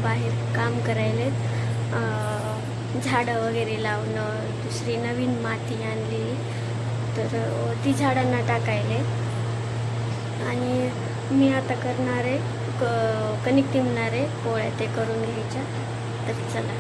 बाहेर काम करायलेत, झाडं वगैरे लावणं. दुसरी नवीन माती आणली तर ती झाडांना टाकायले. आणि मी आता करणार आहे कणिक तिंबणार आहे, पोळ्या ते करून घ्यायच्या. तर चला.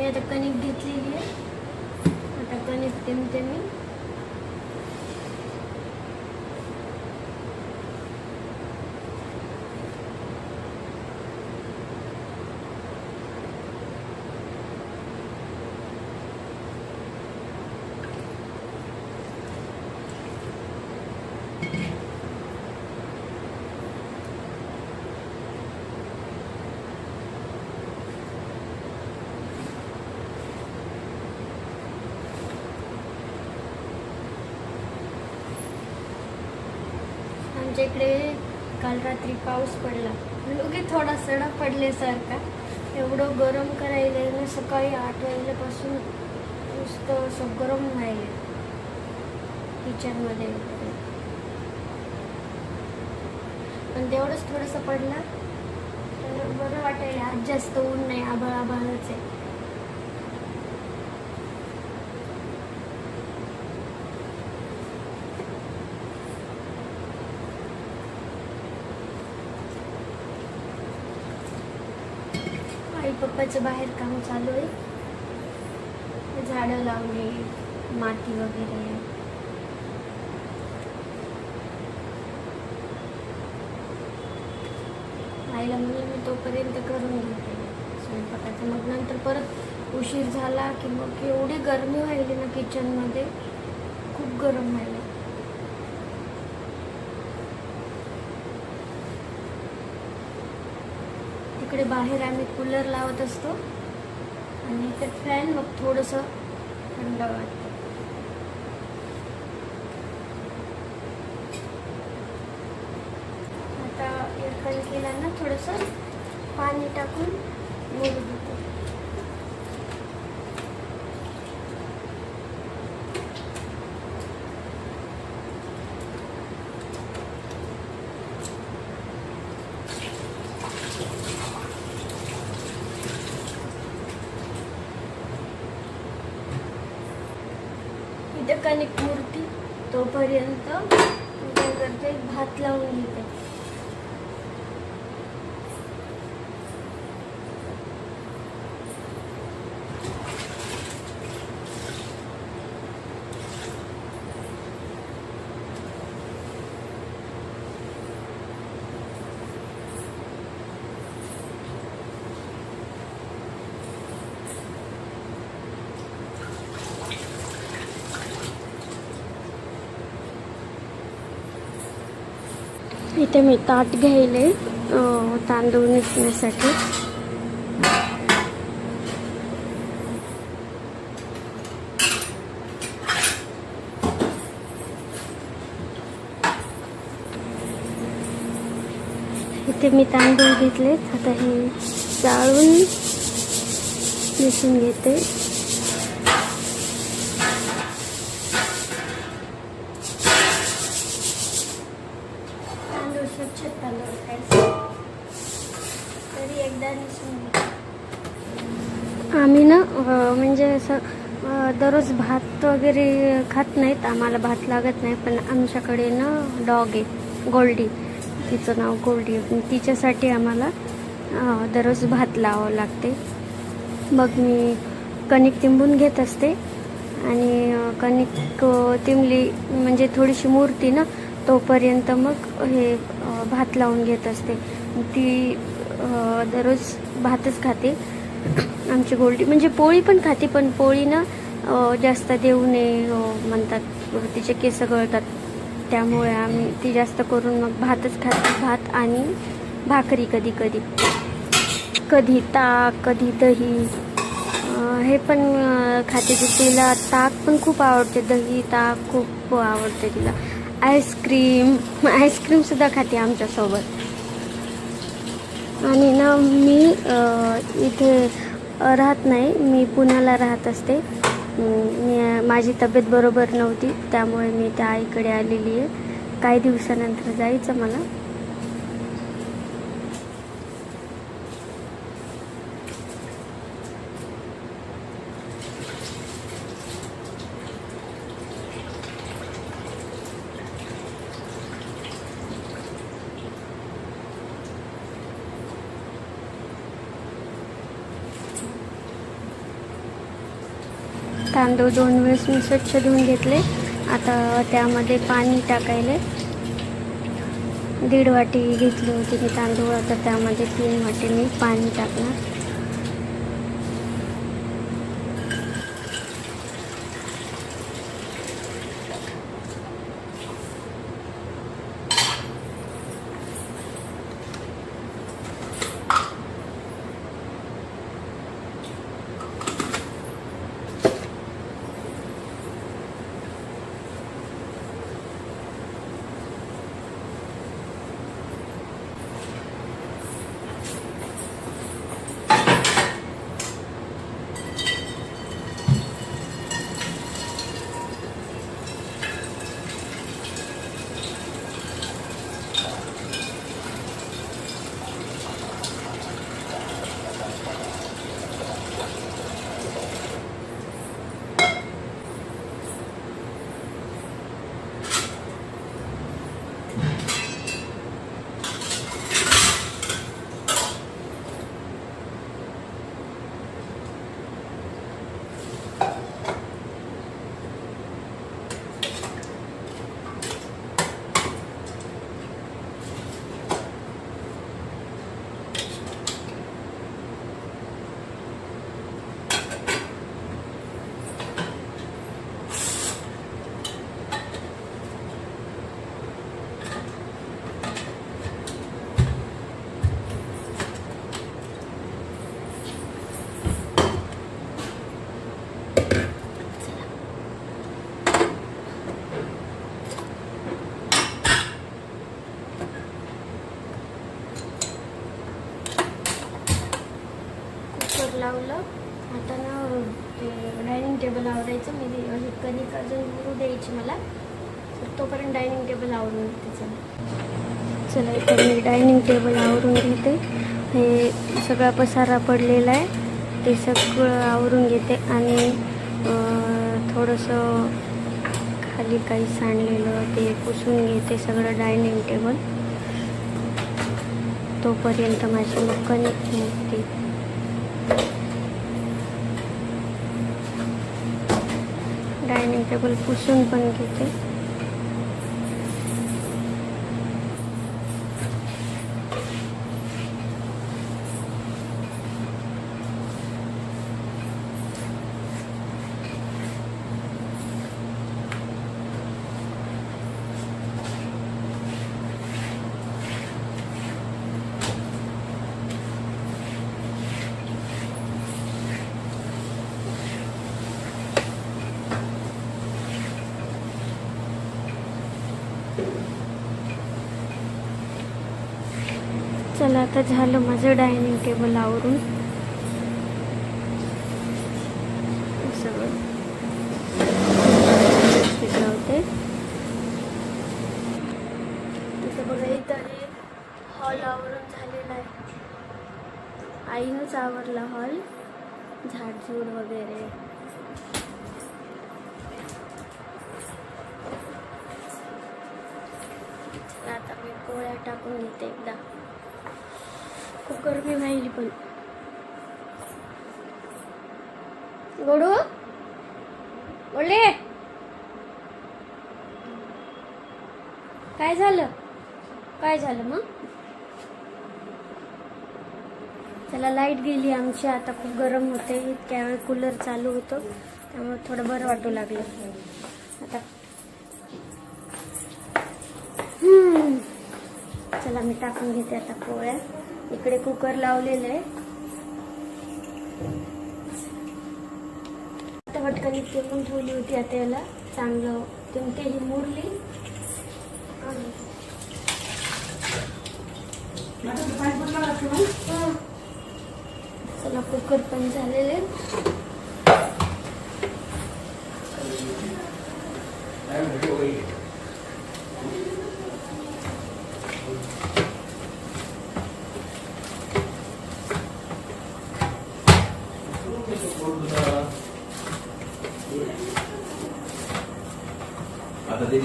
आता कणिक घेतलेली आहे, आता कणिक तिंबते मी. आमच्या इकडे काल रात्री पाऊस पडला, लोके थोडा सडा पडल्यासारखा. एवढं गरम करायला ना, सकाळी 8 वाजल्यापासून नुसतं असं गरम व्हायला किचनमध्ये. पण तेवढंच थोडंसं पडला तर बरं वाटायला. आज जास्त ऊन नाही, आभाळ आभाळच आहे. आई पप्पाचं बाहेर काम चालू आहे, झाडं लावणे, माती वगैरे. आईला म्हणून मी तोपर्यंत करून घेते स्वयंपाकाचं. मग नंतर परत उशीर झाला की मग एवढी गरमी व्हायली ना किचनमध्ये, खूप गरम व्हायला. तिकडे बाहेर आम्ही कूलर लावत असतो आणि ते फॅन, मग थोडंसं थंड वाटतं. आता या कणकेला ना थोडंसं पाणी टाकून मोडू देतो. इथे कणिक मूर्ती तोपर्यंत काय करते, भात लावून घेते. इथे मी ताट घ्यायले तांदूळ निसण्यासाठी. इथे मी तांदूळ घेतले, आता हे चाळून निसून घेते. तरी एकदा आम्ही ना म्हणजे असं दररोज भात वगैरे खात नाहीत, आम्हाला भात लागत नाही. पण आमच्याकडे ना डॉग आहे, गोल्डी, तिचं नाव गोल्डी. तिच्यासाठी आम्हाला दररोज भात लावावं लागते. मग मी कणिक तिंबून घेत असते आणि कणिक तिंबली म्हणजे थोडीशी मूर्ती ना तोपर्यंत मग हे भात लावून घेत असते. ती दररोज भातच खाते आमची गोल्डी. म्हणजे पोळी पण खाते, पण पोळी ना जास्त देऊ नये म्हणतात, तिचे केस गळतात. त्यामुळे आम्ही ती जास्त करून मग भातच खाते. भात आणि भाकरी, कधी कधी कधी ताक, कधी दही हे पण खाते. तिला ताक पण खूप आवडते, दही ताक खूप आवडते तिला. आईस्क्रीमसुद्धा खाते आमच्यासोबत. आणि ना मी इथे राहत नाही, मी पुण्याला राहत असते. माझी तब्येत बरोबर नव्हती, त्यामुळे मी त्या आईकडे आलेली आहे. काही दिवसानंतर जायचं मला. तांदूळ 2 वेळेस मी स्वच्छ धुवून घेतले. आता त्यामध्ये पाणी टाकायले. 1.5 वाटी घेतली होती मी तांदूळ, आता त्यामध्ये 3 वाटी मी पाणी टाकणार. लावलं. आता ना ते डायनिंग टेबल आवरायचं. मी हे कणिक अजून मुरू द्यायची मला, तर तोपर्यंत डायनिंग टेबल आवरून घेते. चला इथं मी डायनिंग टेबल आवरून घेते. हे सगळा पसारा पडलेला आहे, ते सगळं आवरून घेते. आणि थोडंसं खाली काही सांडलेलं ते पुसून घेते सगळं डायनिंग टेबल. तोपर्यंत माझी मग कणिक निघते. डायनिंग टेबल पुसून पण घेते. चला आता झालं माझं डायनिंग टेबल आवरून. सगळं लावते. तिथं बघा, इथं हे हॉल आवरून झालेला आहे. आईनंच आवरला हॉल, झाडझूड वगैरे. आता मी पोळ्या टाकून घेते एकदा. खूप गरमी व्हायली पण. गोडू बोले काय झालं? काय झालं मग? त्याला लाईट गेली आमची. आता खूप गरम होते. इतक्या वेळ कूलर चालू होतं त्यामुळे थोडं बरं वाटू लागलं. आता चला मी टाकून घेते आता पोळ्या. इकडे कुकर लावलेलं आहे. आता वटकणी पण ठेवली होती. आता याला चांगलं ही मुरली. चला कुकर पण झालेले.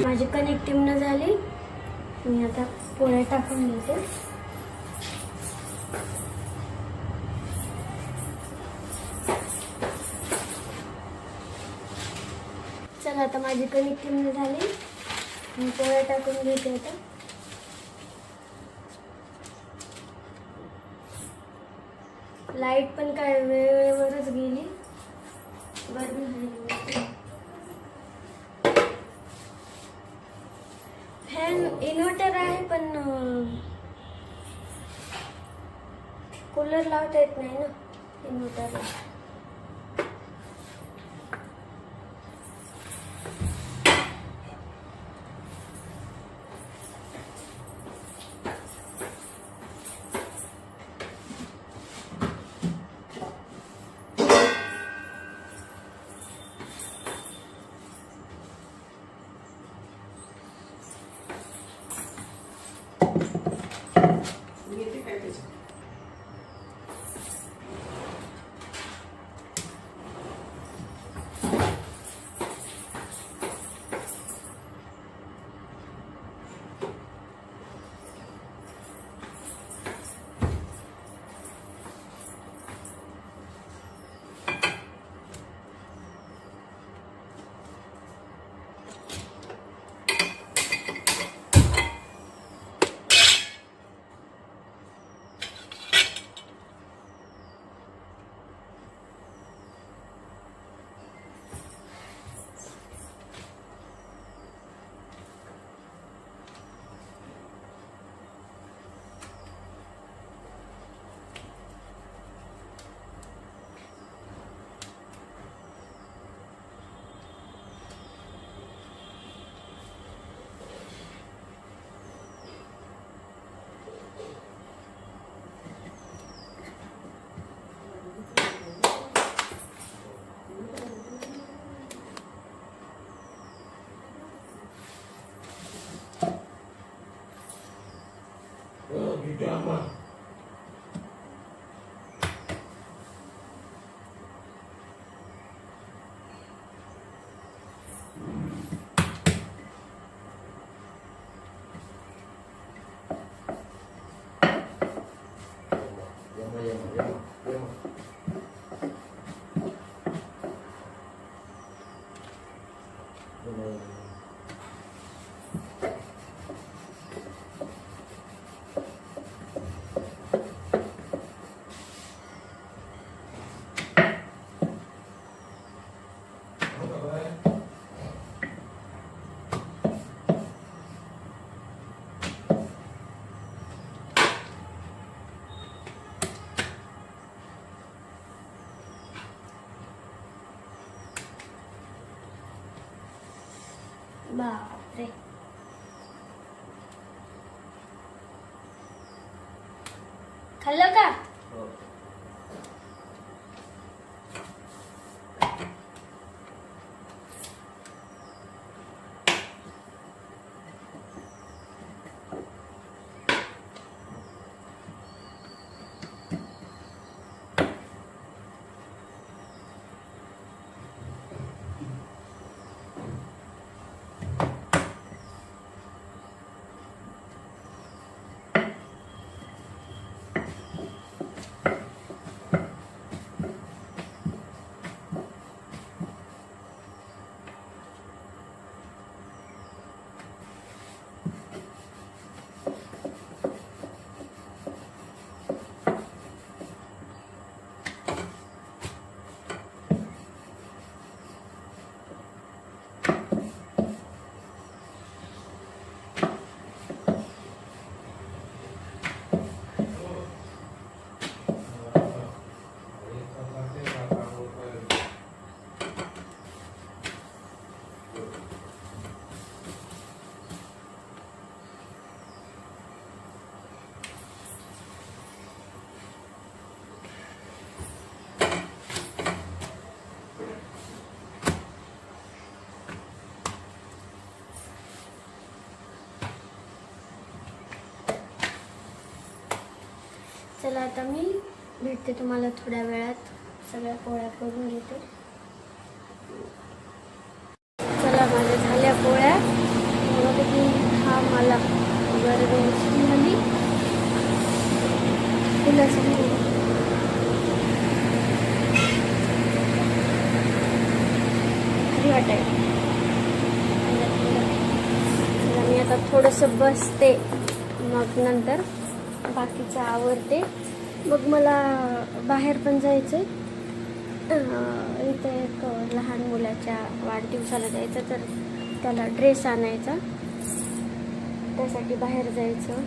माझी कनेक्टिव्ह न झाली. मी आता पोळ्या टाकून घेते. चला आता माझी कनेक्टिव्ह न झाली. मी पोळ्या टाकून घेते. आता लाईट पण काय वेळेवरच गेली. गरमी झाली. फॅन इन्व्हर्टर आहे पण कूलर लावता येत नाही ना इन्व्हर्टरला. बापरे. खाल्लं का? चला आता मी भेटते तुम्हाला थोड्या वेळात. सगळ्या पोळ्या करून घेते. चला माझ्या झाल्या पोळ्या. हा मला गरज झाली तुला सांगू. वाटायला मी आता थोडंसं बसते, मग नंतर बाकीचं आवरते. मग मला बाहेर पण जायचं आहे. इथे एक लहान मुलाच्या वाढदिवसाला जायचं, तर त्याला ड्रेस आणायचा, त्यासाठी बाहेर जायचं.